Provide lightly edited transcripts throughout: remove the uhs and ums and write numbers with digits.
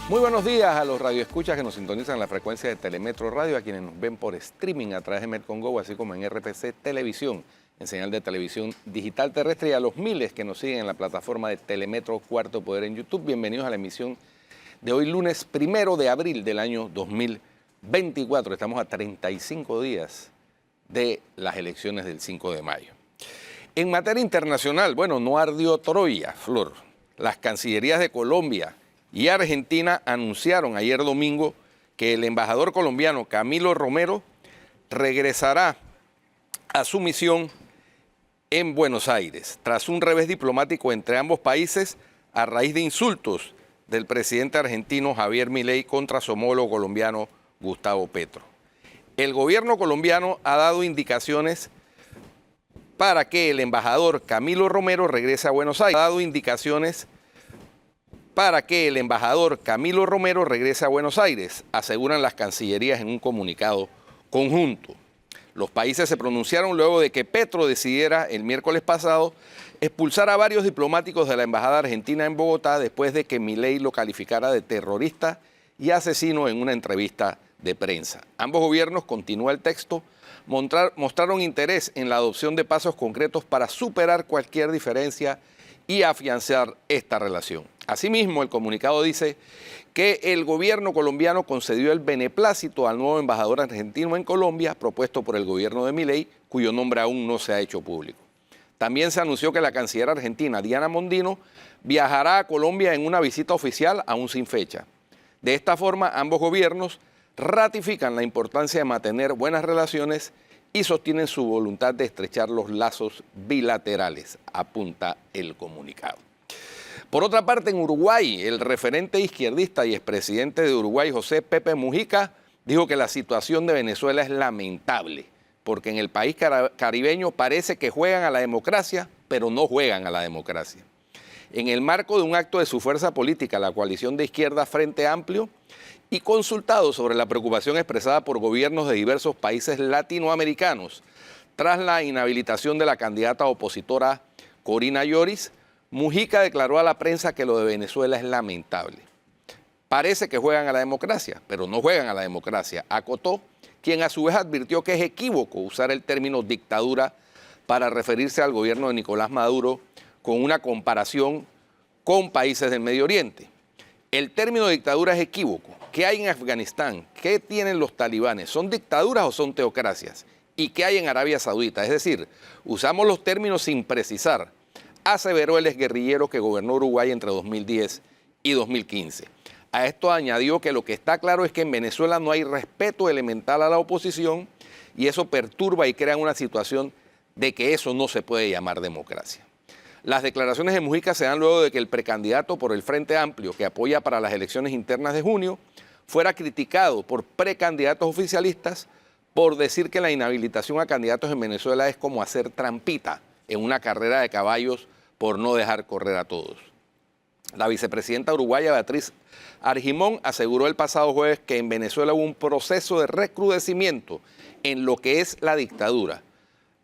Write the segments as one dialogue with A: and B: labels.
A: Muy buenos días a los radioescuchas que nos sintonizan en la frecuencia de Telemetro Radio, a quienes nos ven por streaming a través de Metcongo, así como en RPC Televisión, en señal de televisión digital terrestre, y a los miles que nos siguen en la plataforma de Telemetro Cuarto Poder en YouTube. Bienvenidos a la emisión de hoy, lunes 1 de abril del año 2024. Estamos a 35 días de las elecciones del 5 de mayo. En materia internacional, bueno, no ardió Troya, Flor. Las cancillerías de Colombia y Argentina anunciaron ayer domingo que el embajador colombiano Camilo Romero regresará a su misión en Buenos Aires, tras un revés diplomático entre ambos países a raíz de insultos del presidente argentino Javier Milei contra su homólogo colombiano Gustavo Petro. El gobierno colombiano ha dado indicaciones para que el embajador Camilo Romero regrese a Buenos Aires. Aseguran las cancillerías en un comunicado conjunto. Los países se pronunciaron luego de que Petro decidiera el miércoles pasado expulsar a varios diplomáticos de la embajada argentina en Bogotá después de que Milei lo calificara de terrorista y asesino en una entrevista de prensa. Ambos gobiernos, continúa el texto, mostraron interés en la adopción de pasos concretos para superar cualquier diferencia y afianzar esta relación. Asimismo, el comunicado dice que el gobierno colombiano concedió el beneplácito al nuevo embajador argentino en Colombia, propuesto por el gobierno de Milei, cuyo nombre aún no se ha hecho público. También se anunció que la canciller argentina Diana Mondino viajará a Colombia en una visita oficial aún sin fecha. De esta forma, ambos gobiernos ratifican la importancia de mantener buenas relaciones y sostienen su voluntad de estrechar los lazos bilaterales, apunta el comunicado. Por otra parte, en Uruguay, el referente izquierdista y expresidente de Uruguay, José Pepe Mujica, dijo que la situación de Venezuela es lamentable, porque en el país caribeño parece que juegan a la democracia, pero no juegan a la democracia. En el marco de un acto de su fuerza política, la coalición de izquierda Frente Amplio, y consultado sobre la preocupación expresada por gobiernos de diversos países latinoamericanos tras la inhabilitación de la candidata opositora Corina Lloris, Mujica declaró a la prensa que lo de Venezuela es lamentable. Parece que juegan a la democracia, pero no juegan a la democracia, acotó, quien a su vez advirtió que es equívoco usar el término dictadura para referirse al gobierno de Nicolás Maduro con una comparación con países del Medio Oriente. El término dictadura es equívoco. ¿Qué hay en Afganistán? ¿Qué tienen los talibanes? ¿Son dictaduras o son teocracias? ¿Y qué hay en Arabia Saudita? Es decir, usamos los términos sin precisar, aseveró el exguerrillero que gobernó Uruguay entre 2010 y 2015. A esto añadió que lo que está claro es que en Venezuela no hay respeto elemental a la oposición y eso perturba y crea una situación de que eso no se puede llamar democracia. Las declaraciones de Mujica se dan luego de que el precandidato por el Frente Amplio, que apoya para las elecciones internas de junio, fuera criticado por precandidatos oficialistas por decir que la inhabilitación a candidatos en Venezuela es como hacer trampita en una carrera de caballos por no dejar correr a todos. La vicepresidenta uruguaya Beatriz Argimón aseguró el pasado jueves que en Venezuela hubo un proceso de recrudecimiento en lo que es la dictadura,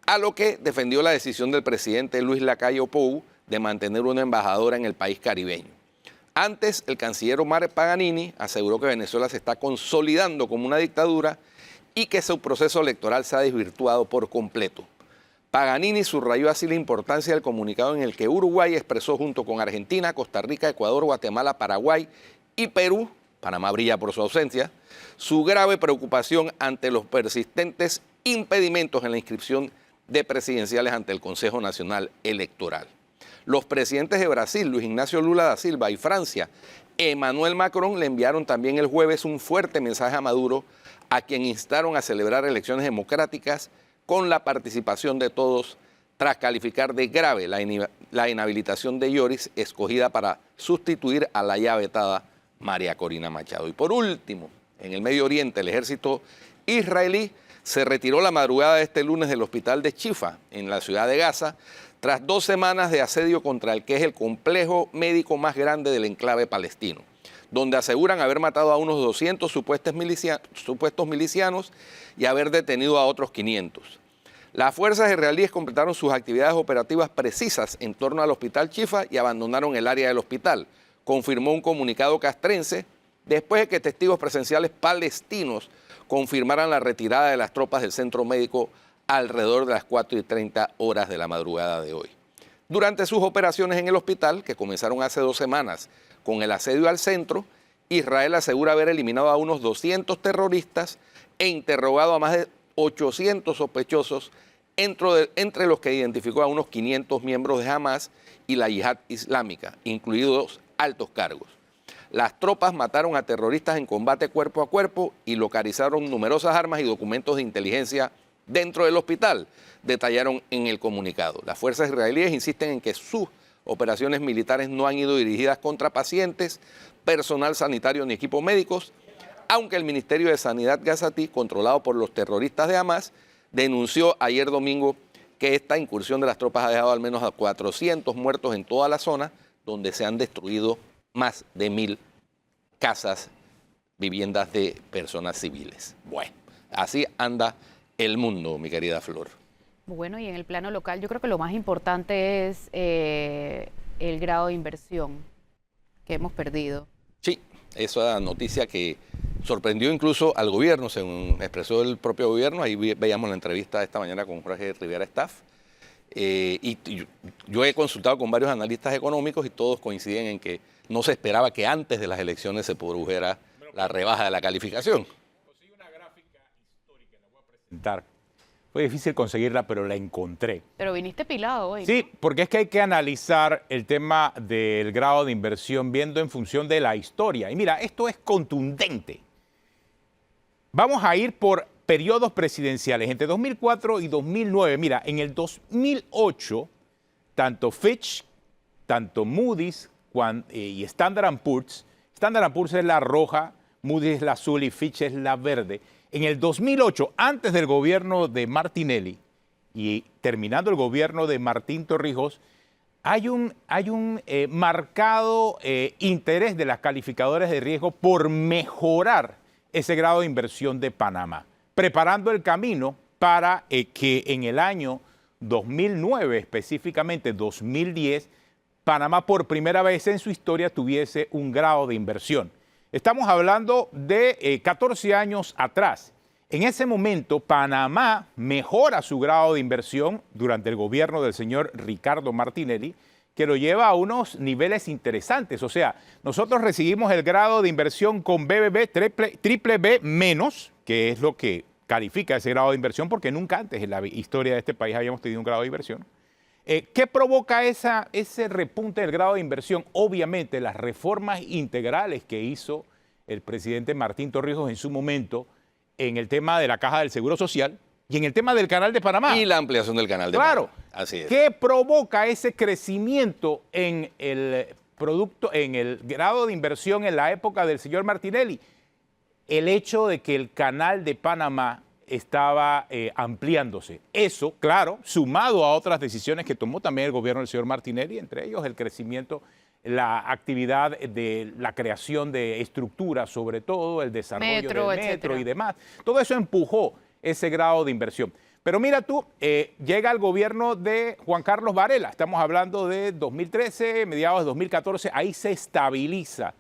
A: a lo que defendió la decisión del presidente Luis Lacalle Pou de mantener una embajadora en el país caribeño. Antes, el canciller Omar Paganini aseguró que Venezuela se está consolidando como una dictadura y que su proceso electoral se ha desvirtuado por completo. Paganini subrayó así la importancia del comunicado en el que Uruguay expresó junto con Argentina, Costa Rica, Ecuador, Guatemala, Paraguay y Perú, Panamá brilla por su ausencia, su grave preocupación ante los persistentes impedimentos en la inscripción de presidenciales ante el Consejo Nacional Electoral. Los presidentes de Brasil, Luis Ignacio Lula da Silva, y Francia, Emmanuel Macron, le enviaron también el jueves un fuerte mensaje a Maduro, a quien instaron a celebrar elecciones democráticas con la participación de todos, tras calificar de grave la inhabilitación de Lloris, escogida para sustituir a la ya vetada María Corina Machado. Y por último, en el Medio Oriente, el ejército israelí se retiró la madrugada de este lunes del hospital de Chifa, en la ciudad de Gaza, tras 2 semanas de asedio contra el que es el complejo médico más grande del enclave palestino, donde aseguran haber matado a unos 200 supuestos milicianos y haber detenido a otros 500. Las fuerzas israelíes completaron sus actividades operativas precisas en torno al hospital Chifa y abandonaron el área del hospital, confirmó un comunicado castrense después de que testigos presenciales palestinos confirmaran la retirada de las tropas del centro médico alrededor de las 4:30 horas de la madrugada de hoy. Durante sus operaciones en el hospital, que comenzaron hace 2 semanas con el asedio al centro, Israel asegura haber eliminado a unos 200 terroristas e interrogado a más de 800 sospechosos, entre los que identificó a unos 500 miembros de Hamas y la Yihad Islámica, incluidos altos cargos. Las tropas mataron a terroristas en combate cuerpo a cuerpo y localizaron numerosas armas y documentos de inteligencia dentro del hospital, detallaron en el comunicado. Las fuerzas israelíes insisten en que sus operaciones militares no han ido dirigidas contra pacientes, personal sanitario ni equipos médicos, aunque el Ministerio de Sanidad gazatí, controlado por los terroristas de Hamas, denunció ayer domingo que esta incursión de las tropas ha dejado al menos a 400 muertos en toda la zona, donde se han destruido más de 1000 casas, viviendas de personas civiles. Bueno, así anda el mundo, mi querida Flor.
B: Bueno, y en el plano local yo creo que lo más importante es el grado de inversión que hemos perdido.
A: Sí, esa noticia que sorprendió incluso al gobierno, según expresó el propio gobierno. Ahí veíamos la entrevista esta mañana con Jorge Rivera Staff. Y yo he consultado con varios analistas económicos y todos coinciden en que no se esperaba que antes de las elecciones se produjera la rebaja de la calificación.
C: Conseguí una gráfica histórica, la voy a presentar. Fue difícil conseguirla, pero la encontré.
B: Pero viniste pilado hoy,
C: Sí,
B: ¿no?
C: porque es que hay que analizar el tema del grado de inversión viendo en función de la historia. Y mira, esto es contundente. Vamos a ir por periodos presidenciales, entre 2004 y 2009. Mira, en el 2008, tanto Fitch, tanto Moody's y Standard & Poor's es la roja, Moody's es la azul y Fitch es la verde. En el 2008, antes del gobierno de Martinelli y terminando el gobierno de Martín Torrijos, hay un marcado interés de las calificadoras de riesgo por mejorar ese grado de inversión de Panamá, preparando el camino para que en el año 2009, específicamente 2010, Panamá por primera vez en su historia tuviese un grado de inversión. Estamos hablando de 14 años atrás. En ese momento, Panamá mejora su grado de inversión durante el gobierno del señor Ricardo Martinelli, que lo lleva a unos niveles interesantes. O sea, nosotros recibimos el grado de inversión con BBB, triple B menos, que es lo que califica ese grado de inversión, porque nunca antes en la historia de este país habíamos tenido un grado de inversión. ¿Qué provoca ese repunte del grado de inversión? Obviamente las reformas integrales que hizo el presidente Martín Torrijos en su momento en el tema de la Caja del Seguro Social y en el tema del Canal de Panamá.
A: Y la ampliación del Canal de Panamá. Así es.
C: ¿Qué provoca ese crecimiento en el producto, en el grado de inversión en la época del señor Martinelli? El hecho de que el Canal de Panamá estaba ampliándose. Eso, claro, sumado a otras decisiones que tomó también el gobierno del señor Martinelli, entre ellos el crecimiento, la actividad de la creación de estructuras, sobre todo el desarrollo del metro y demás. Todo eso empujó ese grado de inversión. Pero mira tú, llega el gobierno de Juan Carlos Varela, estamos hablando de 2013, mediados de 2014, ahí se estabiliza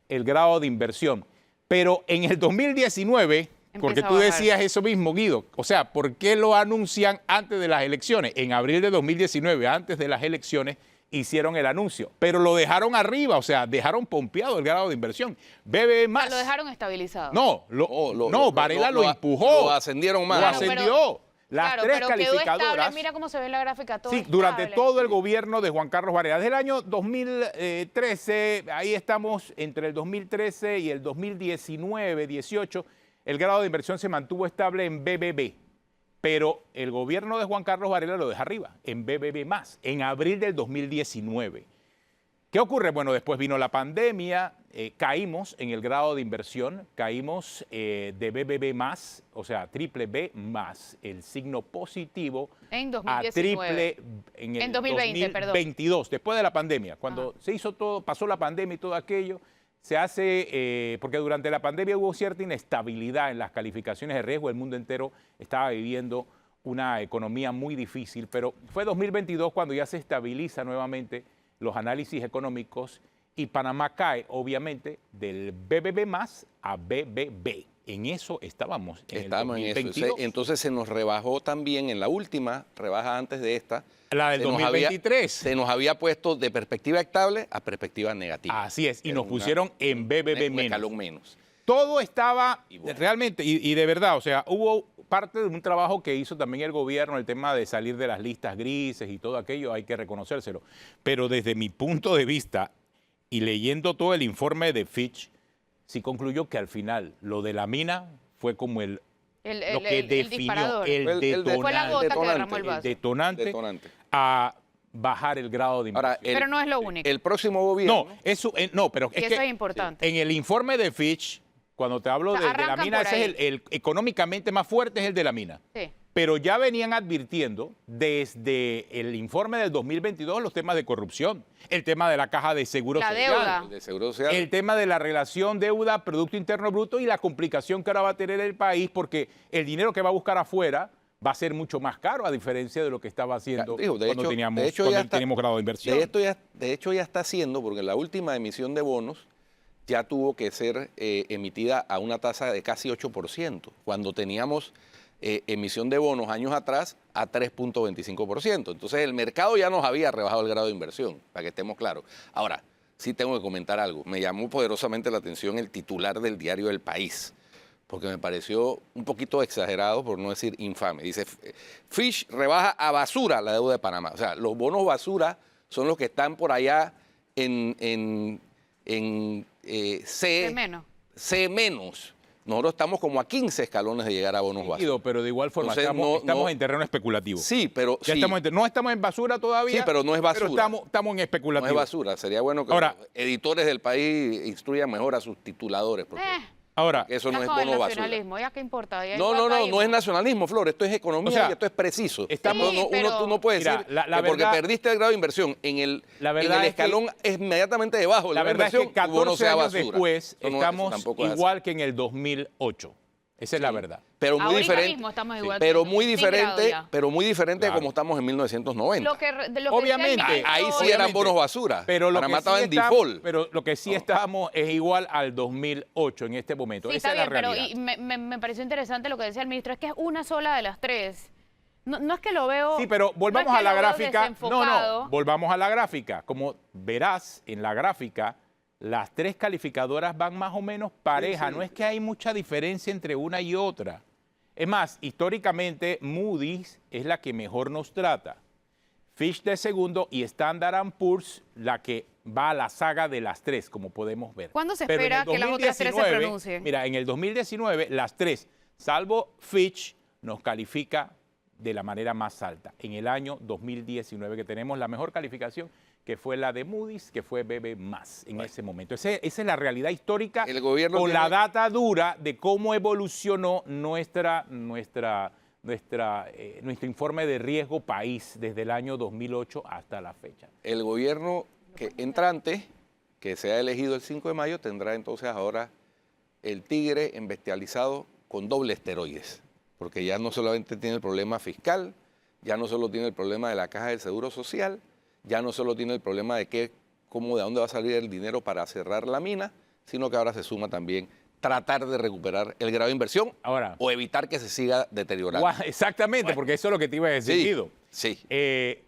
C: el grado de inversión. Pero en el 2019... Porque tú decías eso mismo, Guido. O sea, ¿por qué lo anuncian antes de las elecciones? En abril de 2019, antes de las elecciones, hicieron el anuncio. Pero lo dejaron arriba, o sea, dejaron pompeado el grado de inversión. BBB más.
B: Lo dejaron estabilizado.
C: No, Varela lo empujó.
A: Lo ascendieron más.
C: Lo ascendió. Las tres calificadoras.
B: Quedó estable. Mira cómo se ve en la gráfica. Todo
C: sí, durante todo el gobierno de Juan Carlos Varela. Desde el año 2013, ahí estamos entre el 2013 y el 2019-18. El grado de inversión se mantuvo estable en BBB, pero el gobierno de Juan Carlos Varela lo deja arriba, en BBB más, en abril del 2019. ¿Qué ocurre? Bueno, después vino la pandemia, caímos en el grado de inversión, caímos de BBB más, o sea, triple B más, el signo positivo,
B: en 2019.
C: a triple en el 2022, después de la pandemia, cuando se hizo todo, pasó la pandemia y todo aquello. Se hace, porque durante la pandemia hubo cierta inestabilidad en las calificaciones de riesgo, el mundo entero estaba viviendo una economía muy difícil, pero fue 2022 cuando ya se estabiliza nuevamente los análisis económicos y Panamá cae, obviamente, del BBB más a BBB. En eso estábamos en
A: Estamos
C: el
A: en
C: 2022.
A: eso. Entonces se nos rebajó también en la última rebaja antes de esta.
C: La del
A: se nos
C: 2023.
A: se nos había puesto de perspectiva estable a perspectiva negativa.
C: Así es, y
A: Era
C: nos pusieron en BBB
A: un
C: menos.
A: escalón menos.
C: Todo estaba
A: Y bueno.
C: realmente, y de verdad, o sea, hubo parte de un trabajo que hizo también el gobierno, el tema de salir de las listas grises y todo aquello, hay que reconocérselo. Pero desde mi punto de vista, y leyendo todo el informe de Fitch, sí concluyó que al final lo de la mina fue como lo que definió
B: disparador.
C: el
B: Fue la gota que
C: detonante,
B: derramó el vaso.
A: Detonante.
C: a bajar el grado de inversión.
A: Ahora,
B: Pero no es lo único.
A: el próximo gobierno.
C: No, no, pero
B: Y
C: es
B: eso
C: que
B: es importante.
C: en el informe de Fitch, cuando te hablo
B: O sea,
C: de la
B: arrancan
C: mina,
B: por
C: ese es
B: ahí.
C: el económicamente más fuerte, es el de la mina.
B: Sí.
C: Pero ya venían advirtiendo desde el informe del 2022 los temas de corrupción, el tema de la caja de seguro
B: La
C: social,
B: deuda.
A: El de Seguro Social.
C: el tema de la relación deuda-producto interno bruto y la complicación que ahora va a tener el país porque el dinero que va a buscar afuera va a ser mucho más caro a diferencia de lo que estaba haciendo
A: Digo, de
C: cuando
A: hecho-
C: teníamos,
A: de hecho
C: cuando
A: ya está-
C: teníamos grado de inversión.
A: De hecho, ya está haciendo, porque la última emisión de bonos ya tuvo que ser emitida a una tasa de casi 8%, cuando teníamos emisión de bonos años atrás a 3.25%. Entonces, el mercado ya nos había rebajado el grado de inversión, para que estemos claros. Ahora, sí tengo que comentar algo. Me llamó poderosamente la atención el titular del diario El País, porque me pareció un poquito exagerado, por no decir infame. Dice, Fitch rebaja a basura la deuda de Panamá. O sea, los bonos basura son los que están por allá en
B: De menos.
A: C menos. Nosotros estamos como a 15 escalones de llegar a bonos basura.
C: Pero de igual forma,
A: Entonces,
C: estamos
A: no-
C: en terreno especulativo.
A: Sí, pero
C: Ya
A: sí,
C: no estamos en basura todavía.
A: Sí, pero no es basura.
C: Pero estamos en especulativo.
A: no es basura. Sería bueno que
C: Ahora-
A: los editores del país instruyan mejor a sus tituladores, porque
C: Ahora,
A: eso no
B: Ya
A: es
B: con el
A: bono basura.
B: nacionalismo, ya qué importa. Ya
A: No,
B: igual
A: no, no,
B: caímos.
A: no es nacionalismo, Flor. Esto es economía
C: O sea,
A: y esto es preciso.
C: estamos-
B: Sí, pero-
A: Tú no puedes
C: Mira,
A: decir
C: la
A: que porque
C: verdad-
A: perdiste el grado de inversión en el
C: La verdad es que-
A: escalón inmediatamente debajo de
C: la
A: la
C: verdad es
A: inversión,
C: que
A: tu bono
C: 14
A: sea
C: años
A: basura.
C: después
A: Eso no- eso
C: estamos
A: tampoco es así.
C: igual que en el 2008. Esa es la verdad.
A: Pero muy
B: Ahorita
A: diferente.
B: mismo estamos igual
A: pero
B: que-
A: muy
B: sin grado
A: diferente,
B: ya.
A: pero muy diferente
C: Claro.
A: de como estamos en 1990.
B: De lo que
C: Obviamente.
B: decía el ministro-
A: Ahí sí
C: Obviamente.
A: eran bonos basura.
C: Pero lo
A: Panamá
C: que
A: estaba
C: sí
A: en
C: está-
A: default.
C: Pero lo que sí estamos es igual al 2008 en este momento.
B: Sí,
C: Esa
B: está
C: es la
B: bien, pero
C: realidad.
B: me pareció interesante lo que decía el ministro, es que es una sola de las tres. No es que lo veo.
C: Sí, pero volvamos
B: no es
C: a
B: que
C: la
B: lo veo
C: gráfica.
B: desenfocado.
C: Volvamos a la gráfica. Como verás en la gráfica, las tres calificadoras van más o menos parejas.
A: Sí, sí.
C: No es que hay mucha diferencia entre una y otra. Es más, históricamente Moody's es la que mejor nos trata. Fitch de segundo y Standard & Poor's la que va a la saga de las tres, como podemos ver.
B: ¿Cuándo se
C: Pero en
B: espera
C: el
B: que las otras tres se
C: 2019,
B: pronuncien?
C: Mira, en el 2019 las tres, salvo Fitch, nos califica de la manera más alta. En el año 2019 que tenemos la mejor calificación, que fue la de Moody's, que fue BB+, en ese momento. Esa es la realidad histórica
A: El gobierno
C: con la
A: tiene-
C: data dura de cómo evolucionó nuestro informe de riesgo país desde el año 2008 hasta la fecha.
A: El gobierno que entrante, que sea elegido el 5 de mayo, tendrá entonces ahora el tigre embestializado con doble esteroides, porque ya no solamente tiene el problema fiscal, ya no solo tiene el problema de la caja del Seguro Social, ya no solo tiene el problema de de dónde va a salir el dinero para cerrar la mina, sino que ahora se suma también tratar de recuperar el grado de inversión
C: Ahora-
A: o evitar que se siga deteriorando.
C: Exactamente, porque eso es lo que te iba a decir,
A: Sí,
C: Guido.
A: sí.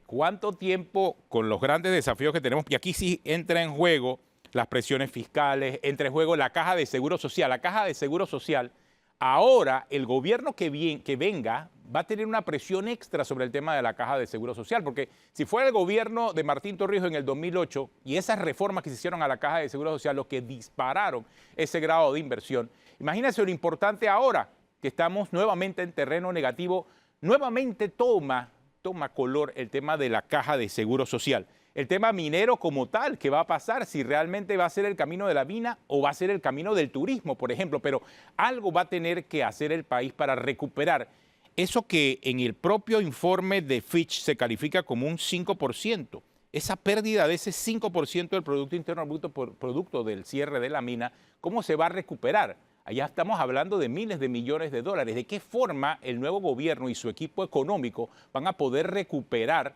C: ¿Cuánto tiempo con los grandes desafíos que tenemos? Y aquí sí entra en juego las presiones fiscales, entra en juego la caja de seguro social. La caja de seguro social, ahora el gobierno que venga va a tener una presión extra sobre el tema de la caja de seguro social, porque si fuera el gobierno de Martín Torrijos en el 2008 y esas reformas que se hicieron a la caja de seguro social, los que dispararon ese grado de inversión, imagínense lo importante ahora que estamos nuevamente en terreno negativo, nuevamente toma color el tema de la caja de seguro social. El tema minero como tal, ¿qué va a pasar? Si realmente va a ser el camino de la mina o va a ser el camino del turismo, por ejemplo. Pero algo va a tener que hacer el país para recuperar eso que en el propio informe de Fitch se califica como un 5%. Esa pérdida de ese 5% del Producto Interno Bruto por producto del cierre de la mina, ¿cómo se va a recuperar? Allá estamos hablando de miles de millones de dólares. ¿De qué forma el nuevo gobierno y su equipo económico van a poder recuperar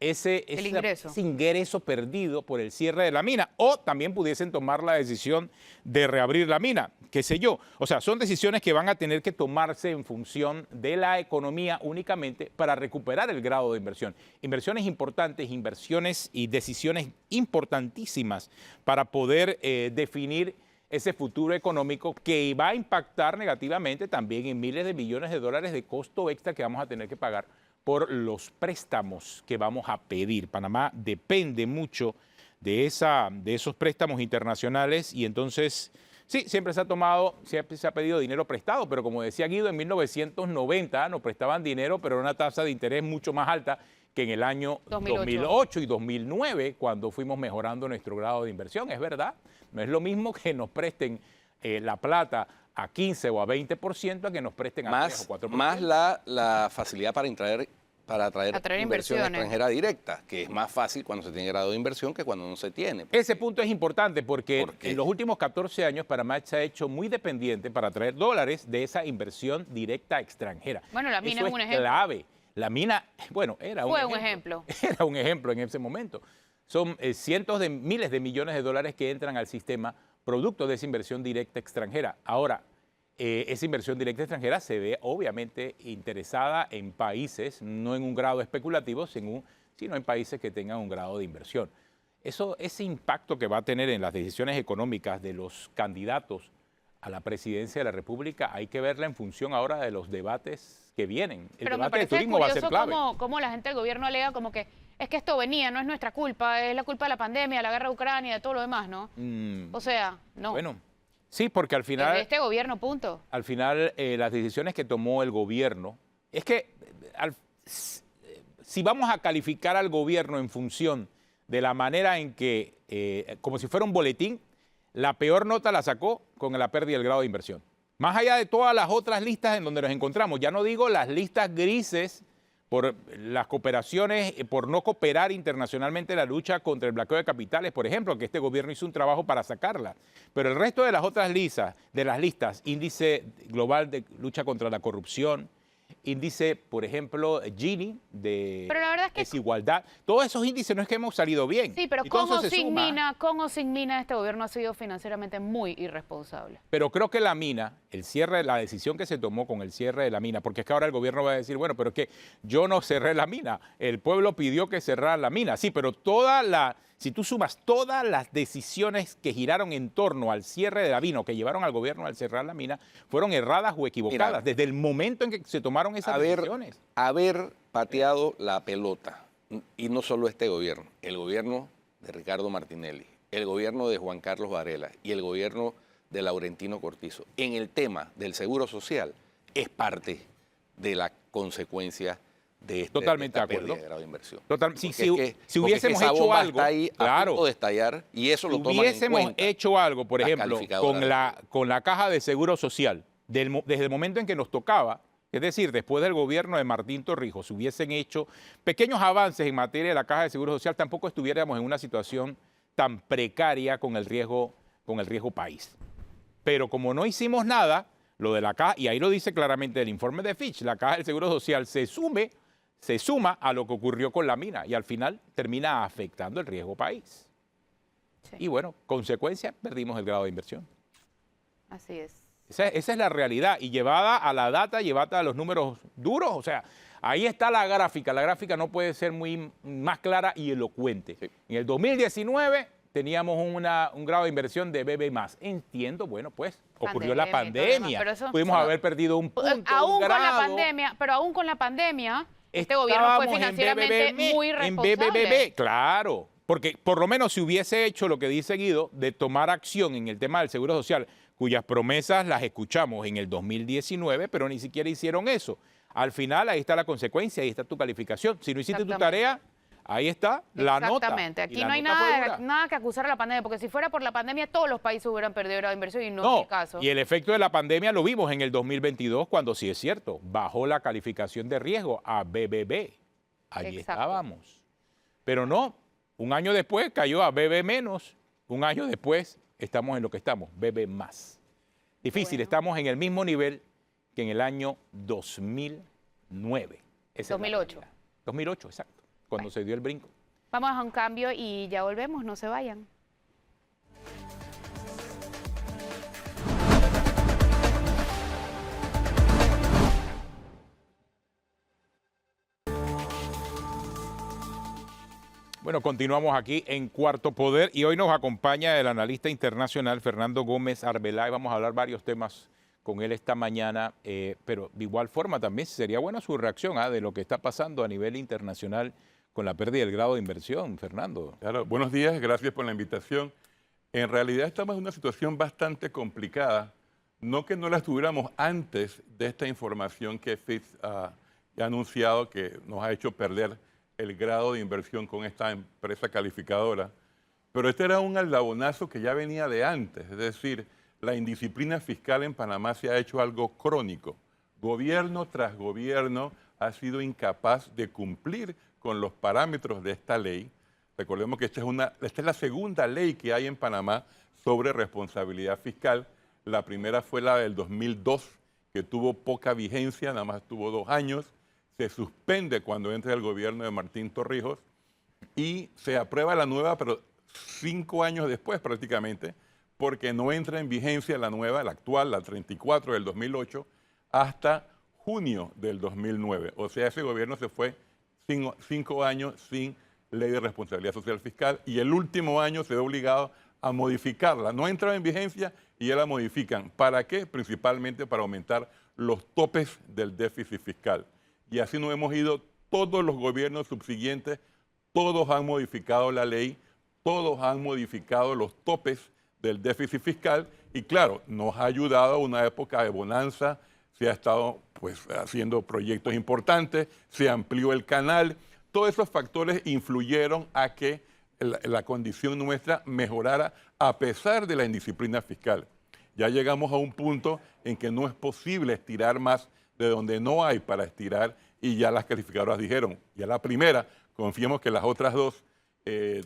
C: ese ingreso perdido por el cierre de la mina, o también pudiesen tomar la decisión de reabrir la mina, qué sé yo. O sea, son decisiones que van a tener que tomarse en función de la economía únicamente para recuperar el grado de inversión. Inversiones importantes, inversiones y decisiones importantísimas para poder definir ese futuro económico que va a impactar negativamente también en miles de millones de dólares de costo extra que vamos a tener que pagar por los préstamos que vamos a pedir. Panamá depende mucho de esos préstamos internacionales y entonces, sí, siempre se ha pedido dinero prestado, pero como decía Guido, en 1990 nos prestaban dinero, pero era una tasa de interés mucho más alta que en el año 2008 y 2009, cuando fuimos mejorando nuestro grado de inversión. Es verdad, no es lo mismo que nos presten la plata a 15 o a 20% a que nos presten a 3 o 4%.
A: Más la facilidad para atraer inversión extranjera directa, que es más fácil cuando se tiene grado de inversión que cuando no se tiene.
C: Ese punto es importante porque en los últimos 14 años Panamá se ha hecho muy dependiente para atraer dólares de esa inversión directa extranjera.
B: Bueno, la mina
C: Eso
B: es un ejemplo.
C: Clave. La mina, bueno,
B: Fue un ejemplo.
C: Era un ejemplo en ese momento. Son cientos de miles de millones de dólares que entran al sistema producto de esa inversión directa extranjera. Ahora, esa inversión directa extranjera se ve obviamente interesada en países, no en un grado especulativo, sino en países que tengan un grado de inversión. Ese impacto que va a tener en las decisiones económicas de los candidatos a la presidencia de la República hay que verla en función ahora de los debates que vienen. El debate de turismo va a ser clave.
B: Cómo la gente del gobierno alega como que es que esto venía, no es nuestra culpa, es la culpa de la pandemia, la guerra de Ucrania, de todo lo demás, ¿no? O sea, no.
C: Bueno, sí, porque al final...
B: De este gobierno, punto.
C: Al final, las decisiones que tomó el gobierno, es que si vamos a calificar al gobierno en función de la manera en que, como si fuera un boletín, la peor nota la sacó con la pérdida del grado de inversión. Más allá de todas las otras listas en donde nos encontramos, ya no digo las listas grises por las cooperaciones, por no cooperar internacionalmente en la lucha contra el blanqueo de capitales, por ejemplo, que este gobierno hizo un trabajo para sacarla. Pero el resto de las otras listas, índice global de lucha contra la corrupción, índice, por ejemplo, Gini, de desigualdad, todos esos índices no es que hemos salido bien.
B: Sí, pero con o sin mina, este gobierno ha sido financieramente muy irresponsable.
C: Pero creo que la mina, la decisión que se tomó con el cierre de la mina, porque es que ahora el gobierno va a decir, bueno, pero es que yo no cerré la mina, el pueblo pidió que cerrara la mina. Sí, pero si tú sumas todas las decisiones que giraron en torno al cierre de la mina o que llevaron al gobierno al cerrar la mina, fueron erradas o equivocadas. Mira, desde el momento en que se tomaron esas decisiones.
A: Haber pateado la pelota, y no solo este gobierno, el gobierno de Ricardo Martinelli, el gobierno de Juan Carlos Varela y el gobierno de Laurentino Cortizo, en el tema del seguro social, es parte de la consecuencia de esta pérdida de grado de inversión.
C: Si hubiésemos hecho algo,
A: está ahí a punto de estallar y eso lo toman en cuenta.
C: Si hubiésemos hecho algo, por ejemplo, con la caja de seguro social, desde el momento en que nos tocaba, es decir, después del gobierno de Martín Torrijos, hubiesen hecho pequeños avances en materia de la caja de seguro social, tampoco estuviéramos en una situación tan precaria con el riesgo país. Pero como no hicimos nada, lo de la caja, y ahí lo dice claramente el informe de Fitch, la caja del seguro social se suma a lo que ocurrió con la mina y al final termina afectando el riesgo país. Sí. Y bueno, consecuencia, perdimos el grado de inversión.
B: Así es.
C: Esa es la realidad y llevada a la data, llevada a los números duros, o sea, ahí está la gráfica no puede ser más clara y elocuente. Sí. En el 2019 teníamos un grado de inversión de BB+. Entiendo, bueno, pues ocurrió la pandemia, pudimos haber perdido un punto,
B: aún con la pandemia, este gobierno fue financieramente muy responsable.
C: En BBB, claro, porque por lo menos si hubiese hecho lo que dice Guido, de tomar acción en el tema del seguro social, cuyas promesas las escuchamos en el 2019, pero ni siquiera hicieron eso. Al final, ahí está la consecuencia, ahí está tu calificación. Si no hiciste tu tarea, ahí está la nota.
B: Exactamente. Aquí no hay nada que acusar a la pandemia, porque si fuera por la pandemia, todos los países hubieran perdido grado de inversión y no es el caso.
C: Y el efecto de la pandemia lo vimos en el 2022, cuando sí es cierto, bajó la calificación de riesgo a BBB. Allí estábamos. Pero no, un año después cayó a BB-, un año después estamos en lo que estamos, BB+. Difícil, estamos en el mismo nivel que en el año 2009.
B: 2008.
C: 2008, exacto. cuando se dio el brinco.
B: Vamos a un cambio y ya volvemos, no se vayan.
C: Bueno, continuamos aquí en Cuarto Poder y hoy nos acompaña el analista internacional Fernando Gómez Arbeláez. Vamos a hablar varios temas con él esta mañana, pero de igual forma también sería buena su reacción de lo que está pasando a nivel internacional con la pérdida del grado de inversión, Fernando.
D: Claro, buenos días, gracias por la invitación. En realidad estamos en una situación bastante complicada, no que no la estuviéramos antes de esta información que Fitch ha anunciado que nos ha hecho perder el grado de inversión con esta empresa calificadora, pero este era un aldabonazo que ya venía de antes, es decir, la indisciplina fiscal en Panamá se ha hecho algo crónico. Gobierno tras gobierno ha sido incapaz de cumplir con los parámetros de esta ley. Recordemos que esta es la segunda ley que hay en Panamá sobre responsabilidad fiscal. La primera fue la del 2002, que tuvo poca vigencia, nada más tuvo 2 años. Se suspende cuando entra el gobierno de Martín Torrijos y se aprueba la nueva, pero 5 años después prácticamente, porque no entra en vigencia la nueva, la actual, la 34 del 2008, hasta junio del 2009. O sea, ese gobierno se fue 5 años sin ley de responsabilidad social fiscal y el último año se ve obligado a modificarla. No entra en vigencia y ya la modifican. ¿Para qué? Principalmente para aumentar los topes del déficit fiscal. Y así nos hemos ido todos los gobiernos subsiguientes, todos han modificado la ley, todos han modificado los topes del déficit fiscal y claro, nos ha ayudado a una época de bonanza, se ha estado pues haciendo proyectos importantes, se amplió el canal, todos esos factores influyeron a que la condición nuestra mejorara a pesar de la indisciplina fiscal. Ya llegamos a un punto en que no es posible estirar más de donde no hay para estirar y ya las calificadoras dijeron, ya la primera, confiemos que las otras dos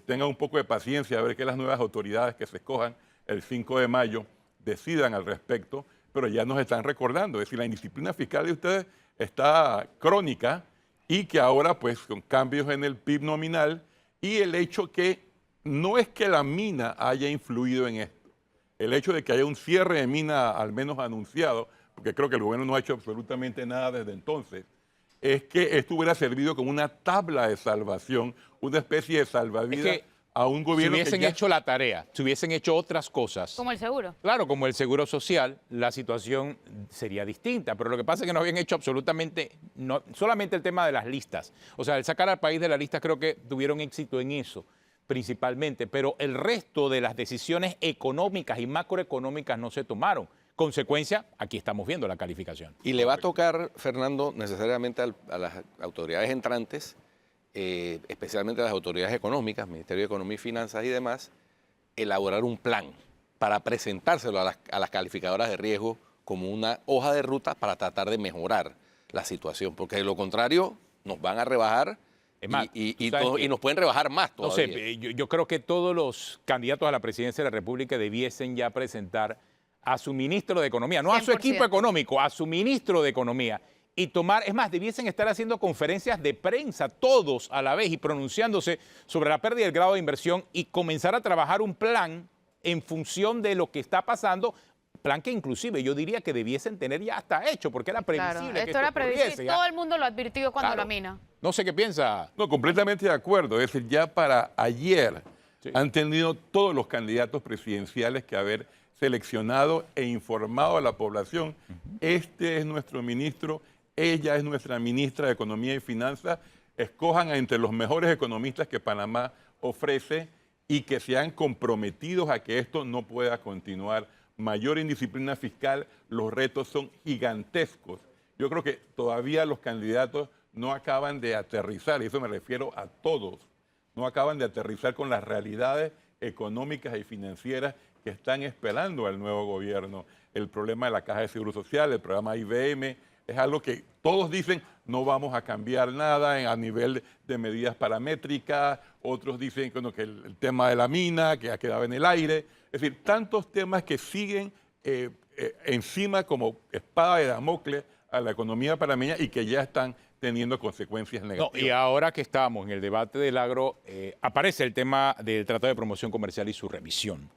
D: tengan un poco de paciencia a ver que las nuevas autoridades que se escojan el 5 de mayo decidan al respecto, pero ya nos están recordando, es decir, la indisciplina fiscal de ustedes está crónica y que ahora pues con cambios en el PIB nominal y el hecho que no es que la mina haya influido en esto, el hecho de que haya un cierre de mina al menos anunciado, porque creo que el gobierno no ha hecho absolutamente nada desde entonces, es que esto hubiera servido como una tabla de salvación, una especie de salvavidas a un gobierno
C: si hubiesen hecho la tarea, si hubiesen hecho otras cosas.
B: Como el seguro.
C: Claro, como el seguro social, la situación sería distinta, pero lo que pasa es que no habían hecho absolutamente, no, solamente el tema de las listas. O sea, el sacar al país de la lista creo que tuvieron éxito en eso principalmente, pero el resto de las decisiones económicas y macroeconómicas no se tomaron. Consecuencia, aquí estamos viendo la calificación.
A: Y le va a tocar, Fernando, necesariamente a las autoridades entrantes, especialmente a las autoridades económicas, Ministerio de Economía y Finanzas y demás, elaborar un plan para presentárselo a las calificadoras de riesgo como una hoja de ruta para tratar de mejorar la situación, porque de lo contrario nos van a rebajar y nos pueden rebajar más todavía.
C: No sé, yo creo que todos los candidatos a la presidencia de la República debiesen ya presentar a su ministro de Economía, no 100%. A su equipo económico, a su ministro de Economía, y tomar, es más, debiesen estar haciendo conferencias de prensa todos a la vez y pronunciándose sobre la pérdida del grado de inversión y comenzar a trabajar un plan en función de lo que está pasando, plan que inclusive yo diría que debiesen tener ya hasta hecho, porque era previsible.
B: Claro,
C: que
B: esto era previsible,
C: ya.
B: todo el mundo lo advirtió cuando
C: Claro.
B: la mina.
C: No sé qué piensa.
D: No, completamente de acuerdo. Es decir, ya para ayer han tenido todos los candidatos presidenciales que haber seleccionado e informado a la población. Este es nuestro ministro, ella es nuestra ministra de Economía y Finanzas. Escojan entre los mejores economistas que Panamá ofrece y que se han comprometido a que esto no pueda continuar. Mayor indisciplina fiscal, los retos son gigantescos. Yo creo que todavía los candidatos no acaban de aterrizar, y eso me refiero a todos, no acaban de aterrizar con las realidades económicas y financieras que están esperando al nuevo gobierno. El problema de la Caja de Seguro Social, el programa IBM, es algo que todos dicen no vamos a cambiar nada a nivel de medidas paramétricas, otros dicen que el tema de la mina que ha quedado en el aire, es decir, tantos temas que siguen encima como espada de Damocles a la economía panameña y que ya están teniendo consecuencias
C: No,
D: negativas.
C: y ahora que estamos en el debate del agro, aparece el tema del Tratado de Promoción Comercial y su revisión.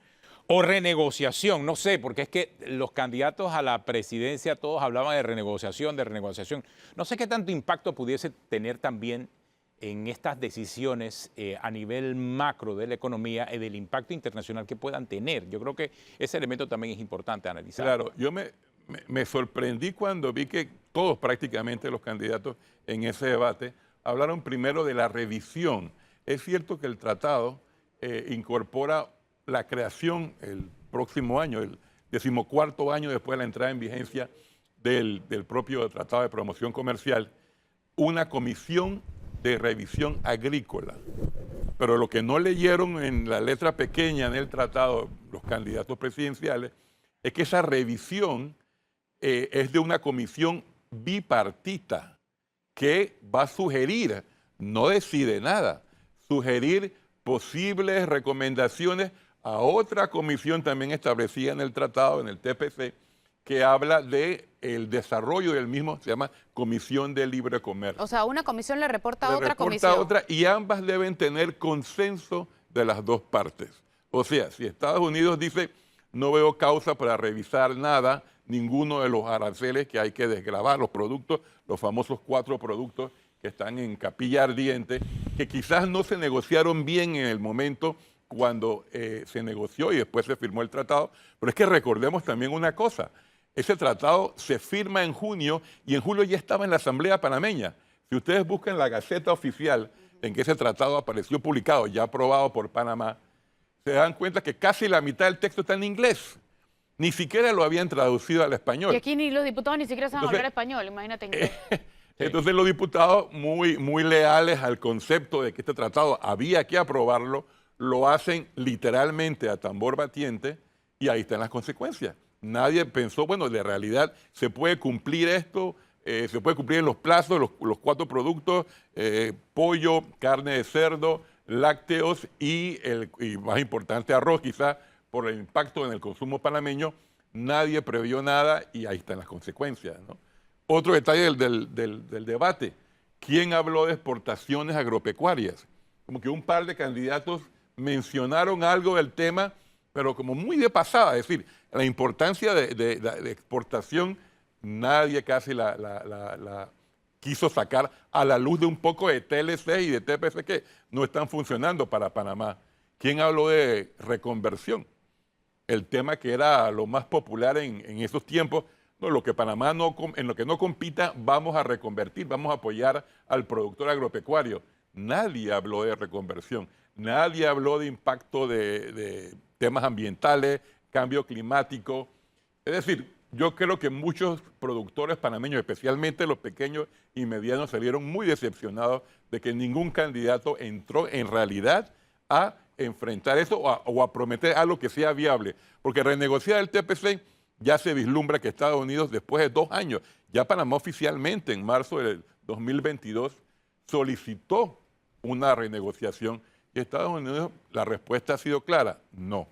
C: O renegociación, no sé, porque es que los candidatos a la presidencia todos hablaban de renegociación, de renegociación. No sé qué tanto impacto pudiese tener también en estas decisiones a nivel macro de la economía y del impacto internacional que puedan tener. Yo creo que ese elemento también es importante analizar.
D: Claro, yo me sorprendí cuando vi que todos prácticamente los candidatos en ese debate hablaron primero de la revisión. Es cierto que el tratado incorpora la creación el próximo año, el 14º año después de la entrada en vigencia del propio Tratado de Promoción Comercial, una comisión de revisión agrícola. Pero lo que no leyeron en la letra pequeña en el tratado los candidatos presidenciales es que esa revisión es de una comisión bipartita que va a sugerir, no decide nada, sugerir posibles recomendaciones a otra comisión también establecida en el tratado, en el TPC, que habla del desarrollo del mismo, se llama Comisión de Libre Comercio.
B: O sea, una comisión le reporta a
D: Le
B: otra
D: reporta
B: comisión.
D: a otra, y ambas deben tener consenso de las dos partes. O sea, si Estados Unidos dice, no veo causa para revisar nada, ninguno de los aranceles que hay que desgravar, los productos, los famosos 4 productos que están en capilla ardiente, que quizás no se negociaron bien en el momento cuando se negoció y después se firmó el tratado. Pero es que recordemos también una cosa, ese tratado se firma en junio y en julio ya estaba en la Asamblea Panameña. Si ustedes buscan la Gaceta Oficial en que ese tratado apareció publicado, ya aprobado por Panamá, se dan cuenta que casi la mitad del texto está en inglés. Ni siquiera lo habían traducido al español.
B: Y aquí ni los diputados ni siquiera saben
D: Entonces,
B: hablar español, imagínate inglés.
D: Entonces los diputados, muy leales al concepto de que este tratado había que aprobarlo, lo hacen literalmente a tambor batiente y ahí están las consecuencias. Nadie pensó, bueno, de realidad se puede cumplir esto, se puede cumplir en los plazos, los 4 productos, pollo, carne de cerdo, lácteos y más importante, arroz, quizá por el impacto en el consumo panameño. Nadie previó nada y ahí están las consecuencias, ¿no? Otro detalle del debate, ¿quién habló de exportaciones agropecuarias? Como que un par de candidatos mencionaron algo del tema, pero como muy de pasada, es decir, la importancia de exportación, nadie casi la quiso sacar a la luz de un poco de TLC y de TPC que no están funcionando para Panamá. ¿Quién habló de reconversión? El tema que era lo más popular en esos tiempos. No, lo que Panamá en lo que no compita, vamos a reconvertir, vamos a apoyar al productor agropecuario. Nadie habló de reconversión, nadie habló de impacto de temas ambientales, cambio climático. Es decir, yo creo que muchos productores panameños, especialmente los pequeños y medianos, salieron muy decepcionados de que ningún candidato entró en realidad a enfrentar eso o a prometer algo que sea viable. Porque renegociar el TPC ya se vislumbra que Estados Unidos, después de 2 años, ya Panamá oficialmente en marzo del 2022 solicitó una renegociación y Estados Unidos la respuesta ha sido clara, no.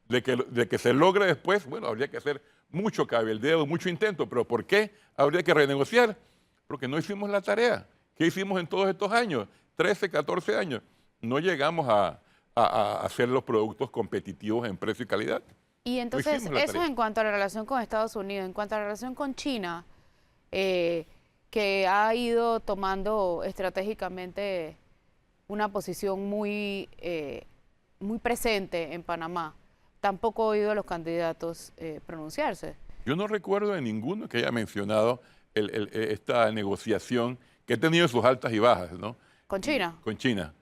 D: De que se logre después, bueno, habría que hacer mucho cabildeo, mucho intento, pero ¿por qué habría que renegociar? Porque no hicimos la tarea. ¿Qué hicimos en todos estos años? 13, 14 años. No llegamos a hacer los productos competitivos en precio y calidad.
B: Y entonces,
D: hicimos la
B: eso
D: tarea.
B: en cuanto a la relación con Estados Unidos, en cuanto a la relación con China, que ha ido tomando estratégicamente una posición muy presente en Panamá, tampoco he oído a los candidatos pronunciarse.
D: Yo no recuerdo de ninguno que haya mencionado esta negociación que ha tenido sus altas y bajas, ¿no?
B: ¿Con China?
D: Con China.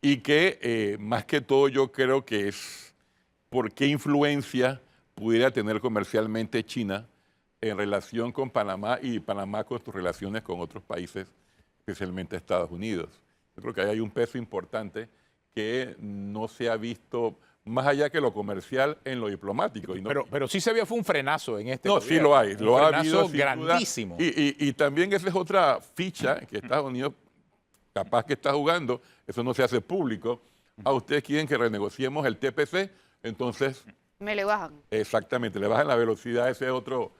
D: Y que más que todo yo creo que es por qué influencia pudiera tener comercialmente China en relación con Panamá y Panamá con sus relaciones con otros países, especialmente Estados Unidos. Yo creo que ahí hay un peso importante que no se ha visto más allá que lo comercial en lo diplomático. Y no,
C: Pero sí se vio, fue un frenazo en este
D: no,
C: gobierno.
D: sí lo hay.
C: Un
D: Lo ha
C: frenazo
D: habido sin duda.
C: grandísimo.
D: Y también esa es otra ficha que Estados Unidos capaz que está jugando. Eso no se hace público. A ustedes quieren que renegociemos el TPC, entonces
B: Me le bajan.
D: exactamente, le bajan la velocidad a ese otro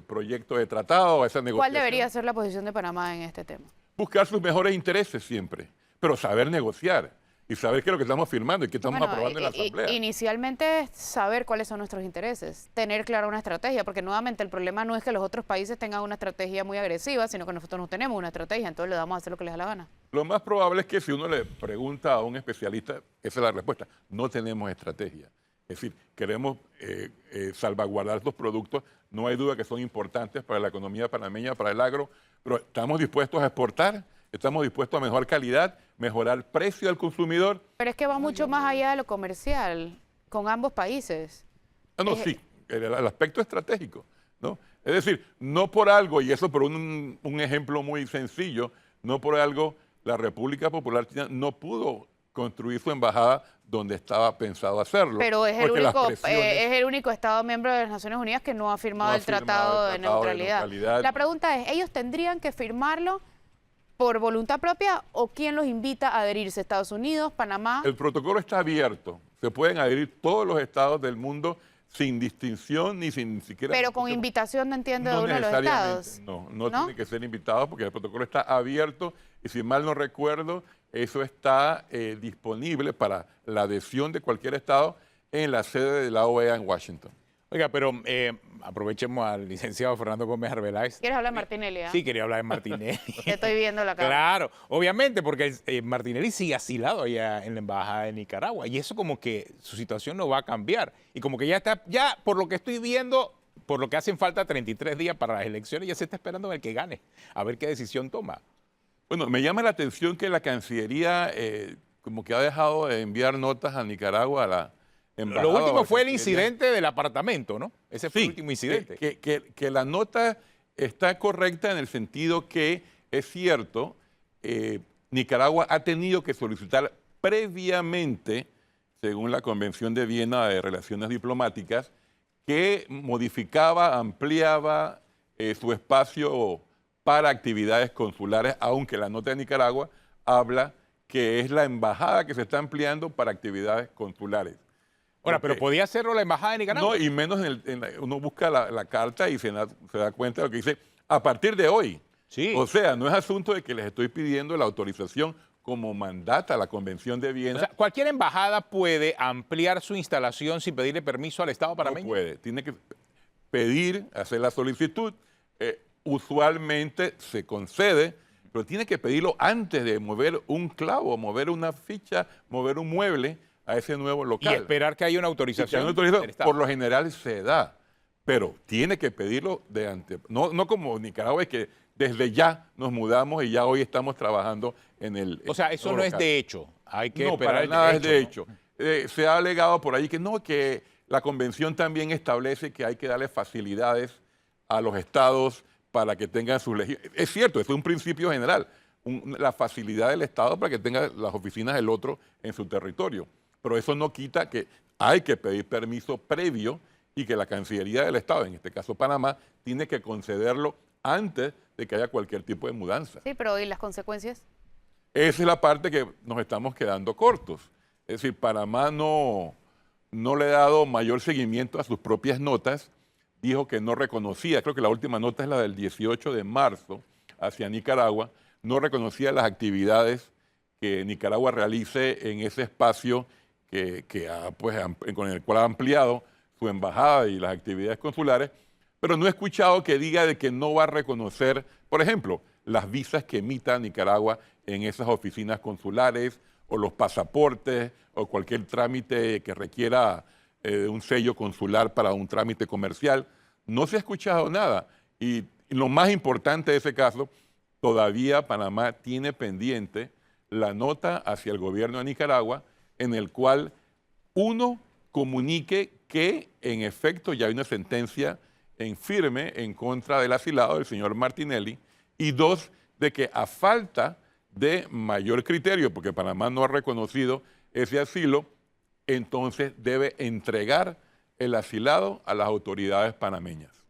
D: proyecto de tratado, a esa negociación.
B: ¿Cuál debería ser la posición de Panamá en este tema?
D: buscar sus mejores intereses siempre, pero saber negociar y saber qué es lo que estamos firmando y qué estamos
B: Bueno,
D: aprobando en la Asamblea.
B: Inicialmente saber cuáles son nuestros intereses, tener clara una estrategia, porque nuevamente el problema no es que los otros países tengan una estrategia muy agresiva, sino que nosotros no tenemos una estrategia, entonces le damos a hacer lo que les da la gana.
D: Lo más probable es que si uno le pregunta a un especialista, esa es la respuesta, no tenemos estrategia. Es decir, queremos salvaguardar estos productos, no hay duda que son importantes para la economía panameña, para el agro, pero estamos dispuestos a exportar, estamos dispuestos a mejorar calidad, mejorar el precio al consumidor.
B: Pero es que va mucho más allá de lo comercial, con ambos países.
D: Sí, el aspecto estratégico, ¿no? Es decir, no por algo, y eso por un ejemplo muy sencillo, no por algo la República Popular China no pudo construir su embajada donde estaba pensado hacerlo.
B: Pero es
D: es
B: el único Estado miembro de las Naciones Unidas que no ha firmado el Tratado de Neutralidad. La pregunta es, ¿ellos tendrían que firmarlo por voluntad propia o quién los invita a adherirse? ¿Estados Unidos, Panamá?
D: El protocolo está abierto. Se pueden adherir todos los estados del mundo sin distinción ni sin siquiera...
B: Pero con invitación, no entiendo, de uno de los estados.
D: No tiene que ser invitado porque el protocolo está abierto y si mal no recuerdo, eso está disponible para la adhesión de cualquier estado en la sede de la OEA en Washington.
C: Oiga, pero aprovechemos al licenciado Fernando Gómez Arbeláez.
B: ¿Quieres hablar de Martinelli?
C: Sí, quería hablar de Martinelli.
B: Te estoy viendo la cara.
C: Claro, obviamente, porque Martinelli sigue asilado allá en la Embajada de Nicaragua y eso como que su situación no va a cambiar. Y como que ya está, ya por lo que estoy viendo, por lo que hacen falta 33 días para las elecciones, ya se está esperando el que gane, a ver qué decisión toma.
D: Bueno, me llama la atención que la Cancillería como que ha dejado de enviar notas a Nicaragua a la embajada.
C: Lo último fue el incidente del apartamento, ¿no? Ese fue el último incidente.
D: Que la nota está correcta en el sentido que es cierto, Nicaragua ha tenido que solicitar previamente, según la Convención de Viena de Relaciones Diplomáticas, que modificaba, ampliaba su espacio para actividades consulares, aunque la nota de Nicaragua habla que es la embajada que se está ampliando para actividades consulares.
C: Ahora, pero ¿podía hacerlo la embajada de Nicaragua?
D: No, y menos uno busca la carta y se da cuenta de lo que dice a partir de hoy.
C: Sí.
D: O sea, no es asunto de que les estoy pidiendo la autorización como mandata la Convención de Viena.
C: O sea, cualquier embajada puede ampliar su instalación sin pedirle permiso al Estado panameño.
D: No puede, tiene que pedir, hacer la solicitud. Usualmente se concede, pero tiene que pedirlo antes de mover un clavo, mover una ficha, mover un mueble a ese nuevo local.
C: Y esperar que haya una autorización.
D: Por lo general se da, pero tiene que pedirlo de antes. No como Nicaragua, es que desde ya nos mudamos y ya hoy estamos trabajando en el...
C: O sea, eso no es de hecho. Hay que esperar
D: para
C: el
D: nada es de
C: hecho,
D: hecho. Se ha alegado por ahí que la convención también establece que hay que darle facilidades a los estados para que tengan sus legislaciones. Es cierto, es un principio general, la facilidad del Estado para que tenga las oficinas del otro en su territorio. Pero eso no quita que hay que pedir permiso previo y que la Cancillería del Estado, en este caso Panamá, tiene que concederlo antes de que haya cualquier tipo de mudanza.
B: Sí, pero ¿y las consecuencias?
D: Esa es la parte que nos estamos quedando cortos. Es decir, Panamá no le ha dado mayor seguimiento a sus propias notas, dijo que no reconocía, creo que la última nota es la del 18 de marzo hacia Nicaragua, no reconocía las actividades que Nicaragua realice en ese espacio con el cual ha ampliado su embajada y las actividades consulares, pero no he escuchado que diga de que no va a reconocer, por ejemplo, las visas que emita Nicaragua en esas oficinas consulares o los pasaportes o cualquier trámite que requiera un sello consular para un trámite comercial. No se ha escuchado nada. Y lo más importante de ese caso, todavía Panamá tiene pendiente la nota hacia el gobierno de Nicaragua en el cual uno comunique que en efecto ya hay una sentencia en firme en contra del asilado del señor Martinelli y dos, de que a falta de mayor criterio, porque Panamá no ha reconocido ese asilo, entonces debe entregar el asilado a las autoridades panameñas.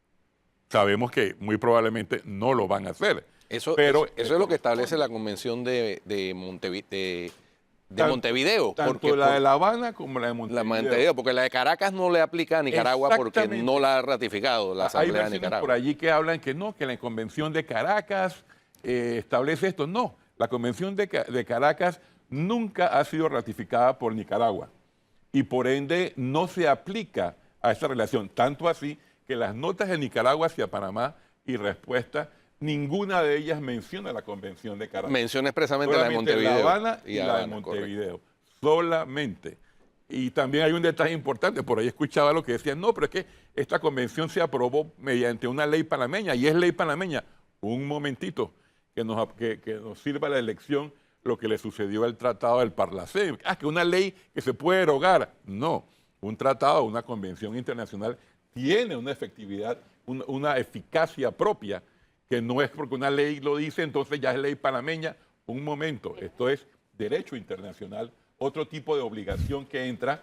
D: Sabemos que muy probablemente no lo van a hacer.
A: Eso es lo que establece la Convención de Montevideo.
D: Tanto la de La Habana como la de Montevideo.
A: Porque la de Caracas no le aplica a Nicaragua porque no la ha ratificado la Asamblea de Nicaragua.
D: Por allí que hablan que no, que la Convención de Caracas establece esto. No, la Convención de Caracas nunca ha sido ratificada por Nicaragua y por ende no se aplica a esta relación. Tanto así que las notas de Nicaragua hacia Panamá y respuesta, ninguna de ellas menciona la Convención de Caracas.
A: Menciona expresamente la de
D: Solamente
A: Montevideo.
D: La Habana y la de
A: Habana,
D: Montevideo. Solamente. Y también hay un detalle importante, por ahí escuchaba lo que decían, no, pero es que esta convención se aprobó mediante una ley panameña, y es ley panameña. Un momentito, que nos sirva la elección lo que le sucedió al tratado del Parlacén. Ah, que una ley que se puede derogar. No, un tratado, una convención internacional tiene una efectividad, una eficacia propia, que no es porque una ley lo dice, entonces ya es ley panameña. Un momento, esto es derecho internacional, otro tipo de obligación que entra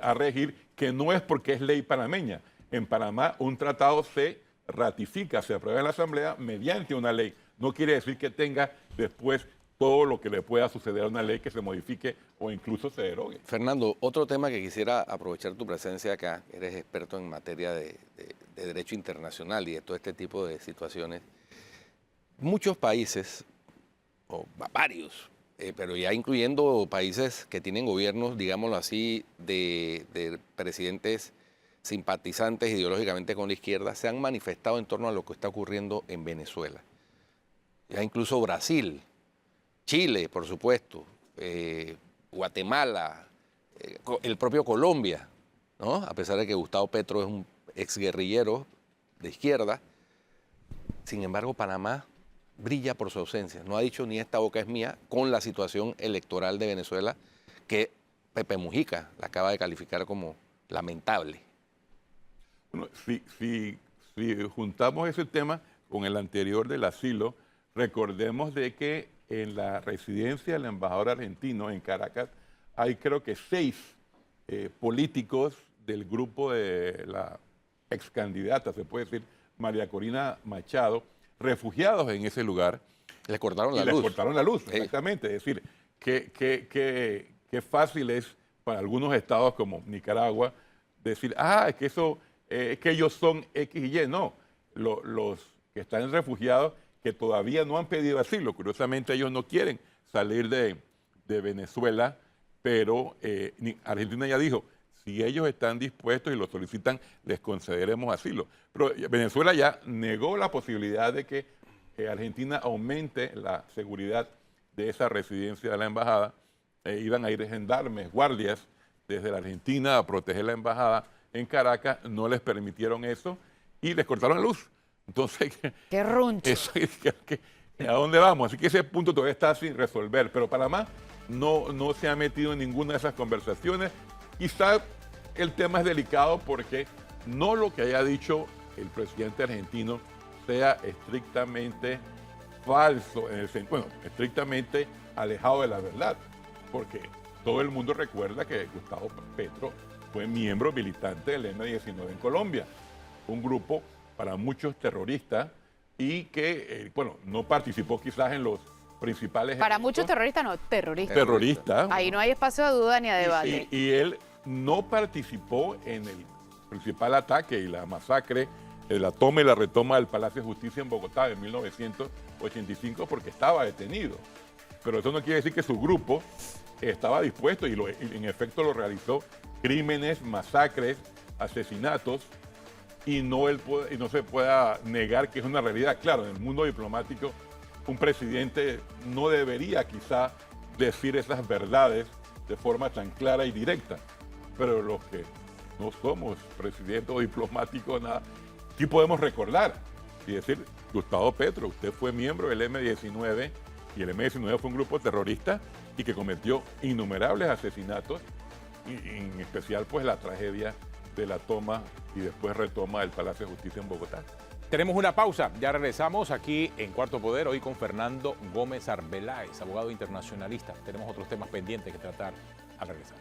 D: a regir, que no es porque es ley panameña. En Panamá un tratado se ratifica, se aprueba en la Asamblea mediante una ley. No quiere decir que tenga después todo lo que le pueda suceder a una ley que se modifique o incluso se derogue.
A: Fernando, otro tema que quisiera aprovechar tu presencia acá, eres experto en materia de derecho internacional y de todo este tipo de situaciones. Muchos países, o varios, pero ya incluyendo países que tienen gobiernos, digámoslo así, de presidentes simpatizantes ideológicamente con la izquierda, se han manifestado en torno a lo que está ocurriendo en Venezuela. Ya incluso Brasil, Chile, por supuesto, Guatemala, el propio Colombia, ¿no? A pesar de que Gustavo Petro es un exguerrillero de izquierda. Sin embargo, Panamá brilla por su ausencia. No ha dicho ni esta boca es mía con la situación electoral de Venezuela, que Pepe Mujica la acaba de calificar como lamentable.
D: Bueno, si juntamos ese tema con el anterior del asilo, recordemos de que en la residencia del embajador argentino en Caracas hay creo que 6 políticos del grupo de la ex candidata, se puede decir, María Corina Machado, refugiados en ese lugar.
A: Les cortaron la
D: Les
A: luz.
D: cortaron la luz,
A: Sí.
D: exactamente. Es decir, qué fácil es para algunos estados como Nicaragua decir, es que eso, es que ellos son X y Y. No, los que están refugiados que todavía no han pedido asilo, curiosamente ellos no quieren salir de Venezuela, pero Argentina ya dijo, si ellos están dispuestos y lo solicitan, les concederemos asilo. Pero Venezuela ya negó la posibilidad de que Argentina aumente la seguridad de esa residencia de la embajada. Iban a ir gendarmes, guardias desde la Argentina a proteger la embajada en Caracas, no les permitieron eso y les cortaron la luz. Entonces,
B: ¡qué runcho!
D: ¿a dónde vamos? Así que ese punto todavía está sin resolver. Pero Panamá no se ha metido en ninguna de esas conversaciones. Quizá el tema es delicado porque no lo que haya dicho el presidente argentino sea estrictamente falso, estrictamente alejado de la verdad. Porque todo el mundo recuerda que Gustavo Petro fue miembro militante del M-19 en Colombia, un grupo para muchos terroristas y que, no participó quizás en los principales...
B: Para
D: eventos.
B: muchos terroristas, no, terroristas.
D: Terroristas.
B: Ahí no hay espacio de duda ni a debate.
D: Y él no participó en el principal ataque y la masacre, la toma y la retoma del Palacio de Justicia en Bogotá en 1985 porque estaba detenido. Pero eso no quiere decir que su grupo estaba dispuesto y en efecto lo realizó, crímenes, masacres, asesinatos, y no se pueda negar que es una realidad. Claro, en el mundo diplomático un presidente no debería quizá decir esas verdades de forma tan clara y directa, pero los que no somos presidentes o diplomáticos, nada, sí podemos recordar y decir, Gustavo Petro, usted fue miembro del M-19 y el M-19 fue un grupo terrorista y que cometió innumerables asesinatos, y en especial pues la tragedia de la toma y después retoma del Palacio de Justicia en Bogotá.
C: Tenemos una pausa, ya regresamos aquí en Cuarto Poder, hoy con Fernando Gómez Arbeláez, abogado internacionalista. Tenemos otros temas pendientes que tratar al regresar.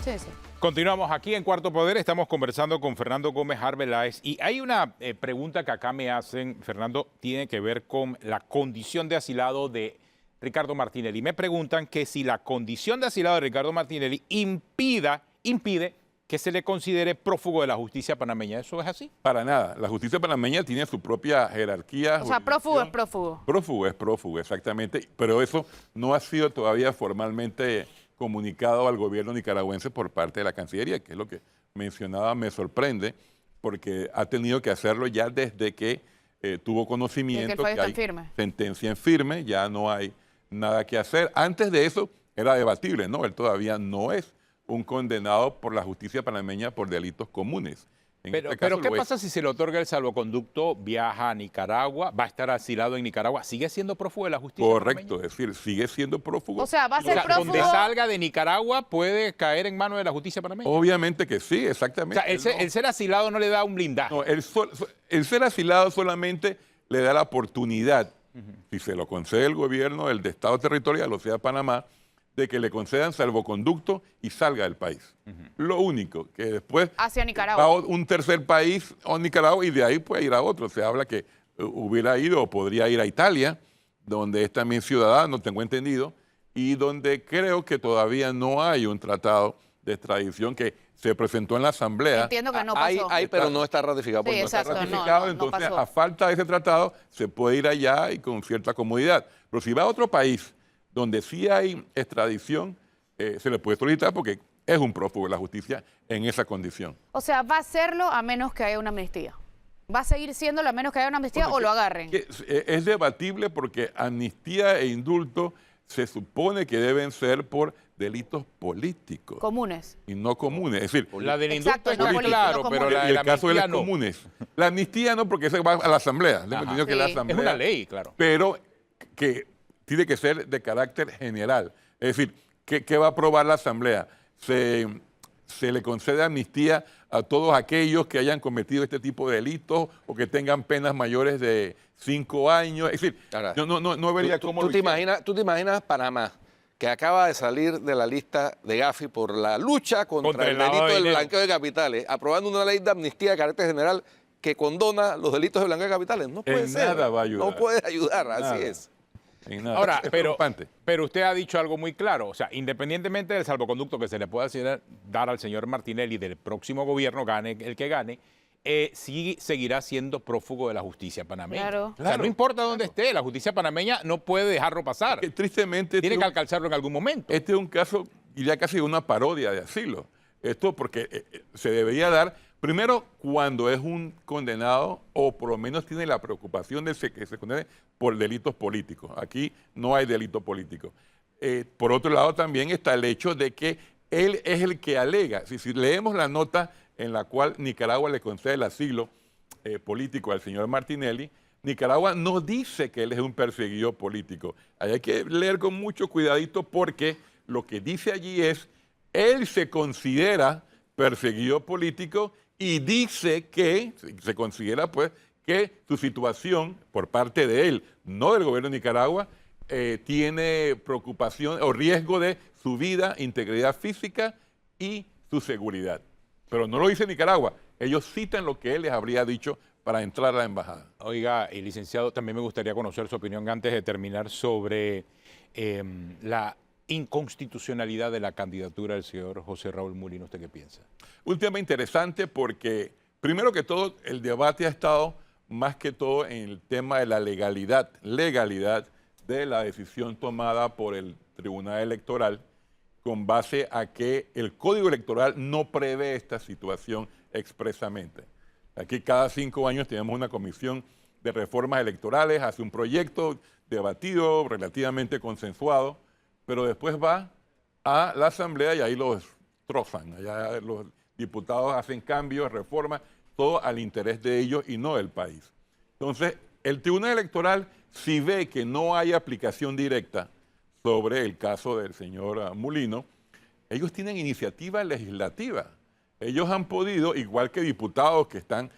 B: Sí, sí.
C: Continuamos aquí en Cuarto Poder, estamos conversando con Fernando Gómez Arbeláez y hay una pregunta que acá me hacen, Fernando, tiene que ver con la condición de asilado de Ricardo Martinelli. Me preguntan que si la condición de asilado de Ricardo Martinelli impide que se le considere prófugo de la justicia panameña. ¿Eso es así?
D: Para nada. La justicia panameña tiene su propia jerarquía.
B: O sea, prófugo es prófugo.
D: Prófugo es prófugo, exactamente. Pero eso no ha sido todavía formalmente comunicado al gobierno nicaragüense por parte de la Cancillería, que es lo que mencionaba, me sorprende, porque ha tenido que hacerlo ya desde que tuvo conocimiento
B: que
D: que hay sentencia en firme, ya no hay nada que hacer. Antes de eso era debatible, ¿no? Él todavía no es un condenado por la justicia panameña por delitos comunes.
C: Pero ¿qué pasa si se le otorga el salvoconducto, viaja a Nicaragua, va a estar asilado en Nicaragua? ¿Sigue siendo prófugo de la justicia
D: Correcto,
C: panameña?
D: es decir, sigue siendo prófugo.
B: O sea, va a ser prófugo.
C: Donde salga de Nicaragua puede caer en manos de la justicia panameña.
D: Obviamente que sí, exactamente.
C: O sea, el ser asilado no le da un blindaje.
D: No, el ser asilado solamente le da la oportunidad, si se lo concede el gobierno del Estado territorial, o sea, Panamá, de que le concedan salvoconducto y salga del país. Lo único, que después
B: hacia Nicaragua.
D: va a un tercer país o Nicaragua y de ahí puede ir a otro. Se habla que hubiera ido o podría ir a Italia, donde es también ciudadano, tengo entendido, y donde creo que todavía no hay un tratado de extradición que se presentó en la Asamblea.
B: Entiendo que no pasó.
A: Hay, pero no está ratificado.
B: Sí,
A: No está
B: exacto,
A: ratificado.
B: no
D: Entonces,
B: pasó.
D: a falta de ese tratado, se puede ir allá y con cierta comodidad. Pero si va a otro país donde sí hay extradición, se le puede solicitar porque es un prófugo de la justicia en esa condición.
B: O sea, va a hacerlo a menos que haya una amnistía. ¿Va a seguir siéndolo a menos que haya una amnistía o lo agarren?
D: Es debatible porque amnistía e indulto se supone que deben ser por delitos políticos.
B: Comunes.
D: Y no comunes. Es decir,
C: La del
B: Exacto,
C: indulto
B: no
C: está
B: político,
C: claro,
B: no
C: pero
B: común.
C: la
D: y
C: de la
D: el caso de
C: amnistía
D: los
C: no.
D: comunes. La amnistía no, porque eso va a la Asamblea. Tengo
C: Ajá.
D: entendido que la
B: Sí.
D: Asamblea.
C: Es una ley, claro.
D: Pero que tiene que ser de carácter general. Es decir, ¿qué va a aprobar la Asamblea? Se le concede amnistía a todos aquellos que hayan cometido este tipo de delitos o que tengan penas mayores de 5 años. Es decir,
A: Ahora,
D: no vería cómo
A: ¿Tú
D: lo
A: te
D: hicieran.
A: imaginas Panamá, que acaba de salir de la lista de Gafi por la lucha contra el
C: lavado
A: delito
C: de
A: del
C: dinero.
A: blanqueo de capitales, aprobando una ley de amnistía de carácter general que condona los delitos de blanqueo de capitales? No puede
D: En
A: ser.
D: nada va a ayudar.
A: No puede ayudar,
D: Nada.
A: así es.
D: En nada.
C: Ahora,
D: Es
C: pero
D: preocupante.
C: usted ha dicho algo muy claro. O sea, independientemente del salvoconducto que se le pueda dar al señor Martinelli del próximo gobierno, gane el que gane, sí seguirá siendo prófugo de la justicia panameña.
B: Claro.
C: O sea,
D: Claro,
C: no importa dónde esté, la justicia panameña no puede dejarlo pasar.
D: Que tristemente
C: Tiene que alcanzarlo en algún momento.
D: este es un caso, diría casi una parodia de asilo. Esto porque se debería dar, primero, cuando es un condenado o por lo menos tiene la preocupación de que se condene por delitos políticos. Aquí no hay delito político. Por otro lado, también está el hecho de que él es el que alega. Si leemos la nota en la cual Nicaragua le concede el asilo político al señor Martinelli, Nicaragua no dice que él es un perseguido político. Ahí hay que leer con mucho cuidadito porque lo que dice allí es, él se considera perseguido político y dice que, se considera pues, que su situación por parte de él, no del gobierno de Nicaragua, tiene preocupación o riesgo de su vida, integridad física y su seguridad. Pero no lo dice Nicaragua, ellos citan lo que él les habría dicho para entrar a la embajada.
C: Oiga, licenciado, también me gustaría conocer su opinión antes de terminar sobre la inconstitucionalidad de la candidatura del señor José Raúl Mulino. ¿Usted qué piensa?
D: Un tema interesante porque, primero que todo, el debate ha estado más que todo en el tema de la legalidad de la decisión tomada por el Tribunal Electoral con base a que el Código Electoral no prevé esta situación expresamente. Aquí cada 5 años tenemos una comisión de reformas electorales, hace un proyecto debatido, relativamente consensuado, pero después va a la Asamblea y ahí los trozan. Allá los diputados hacen cambios, reformas, todo al interés de ellos y no del país. Entonces, el Tribunal Electoral, si ve que no hay aplicación directa sobre el caso del señor Mulino, ellos tienen iniciativa legislativa. Ellos han podido, igual que diputados que están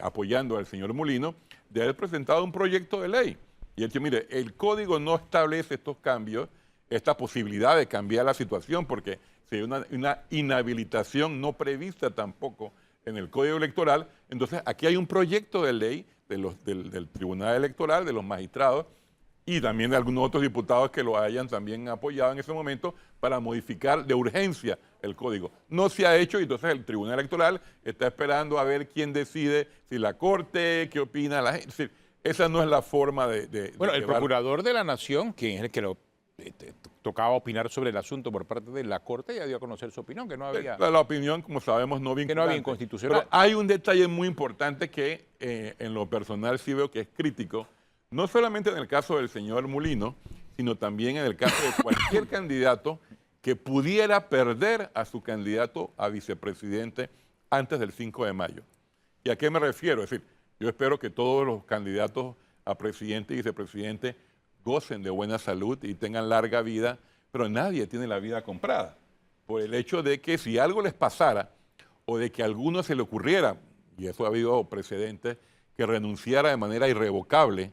D: apoyando al señor Mulino, de haber presentado un proyecto de ley. Y él dice, mire, el código no establece estos cambios, esta posibilidad de cambiar la situación, porque si hay una inhabilitación no prevista tampoco en el Código Electoral, entonces aquí hay un proyecto de ley del Tribunal Electoral, de los magistrados, y también de algunos otros diputados que lo hayan también apoyado en ese momento para modificar de urgencia el código. No se ha hecho y entonces el Tribunal Electoral está esperando a ver quién decide, si la Corte, qué opina la gente. Es decir, esa no es la forma de
C: Bueno, el
D: llevar.
C: procurador de la Nación, quien es el que tocaba opinar sobre el asunto por parte de la Corte, ya dio a conocer su opinión, que no había...
D: La opinión, como sabemos, no vinculante.
C: Que no había inconstitucional.
D: Pero hay un detalle muy importante que en lo personal sí veo que es crítico, no solamente en el caso del señor Mulino, sino también en el caso de cualquier candidato que pudiera perder a su candidato a vicepresidente antes del 5 de mayo. ¿Y a qué me refiero? Es decir, yo espero que todos los candidatos a presidente y vicepresidente gocen de buena salud y tengan larga vida, pero nadie tiene la vida comprada. Por el hecho de que si algo les pasara o de que a alguno se le ocurriera, y eso ha habido precedentes, que renunciara de manera irrevocable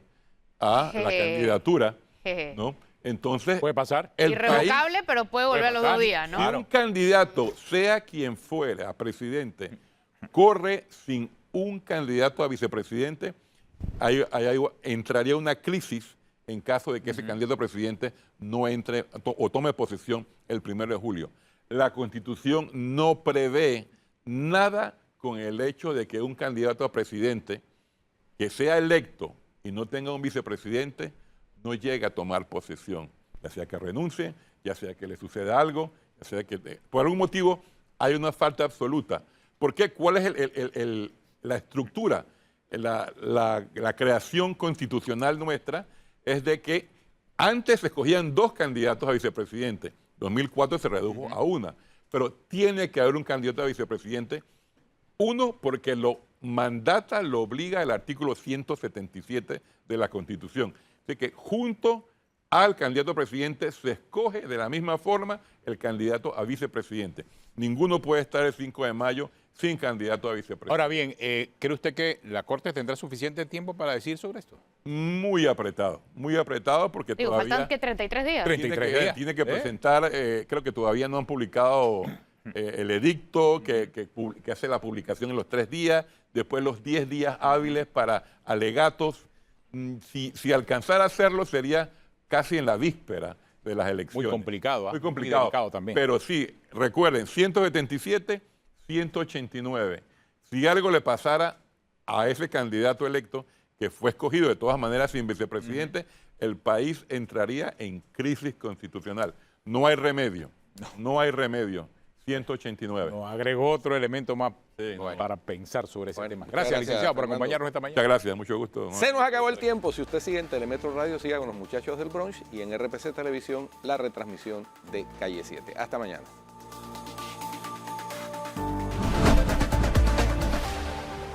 D: a la candidatura, ¿no? Entonces,
C: ¿Puede pasar?
B: Irrevocable, pero puede volver a los 2 días, ¿no?
D: Si un candidato, sea quien fuera, a presidente, corre sin un candidato a vicepresidente, ahí entraría una crisis en caso de que ese candidato a presidente no entre o tome posesión el 1 de julio. La Constitución no prevé nada con el hecho de que un candidato a presidente que sea electo y no tenga un vicepresidente no llegue a tomar posesión, ya sea que renuncie, ya sea que le suceda algo, ya sea que por algún motivo hay una falta absoluta. ¿Por qué? ¿Cuál es la estructura? La creación constitucional nuestra es de que antes se escogían 2 candidatos a vicepresidente, en 2004 se redujo a 1, pero tiene que haber un candidato a vicepresidente, uno porque lo mandata, lo obliga el artículo 177 de la Constitución. Así que junto al candidato a presidente se escoge de la misma forma el candidato a vicepresidente. Ninguno puede estar el 5 de mayo sin candidato a vicepresidente.
C: Ahora bien, ¿cree usted que la Corte tendrá suficiente tiempo para decir sobre esto?
D: Muy apretado porque
B: Digo,
D: todavía
B: faltan que 33 días.
C: 33 días.
D: tiene que presentar, creo que todavía no han publicado el edicto que hace la publicación en los 3 días, después los 10 días hábiles para alegatos. Si alcanzara a hacerlo sería casi en la víspera de las elecciones.
C: Muy complicado,
D: Muy complicado.
C: Muy delicado también.
D: Pero sí, recuerden, 177, 189. Si algo le pasara a ese candidato electo, que fue escogido de todas maneras sin vicepresidente, el país entraría en crisis constitucional. No hay remedio, no hay remedio. 189.
C: Nos agregó otro elemento más para pensar sobre ese tema. Gracias, licenciado, por acompañarnos esta mañana.
D: Muchas gracias, mucho gusto.
A: Se nos acabó el tiempo. Si usted sigue en Telemetro Radio, siga con los muchachos del brunch y en RPC Televisión la retransmisión de Calle 7. Hasta mañana.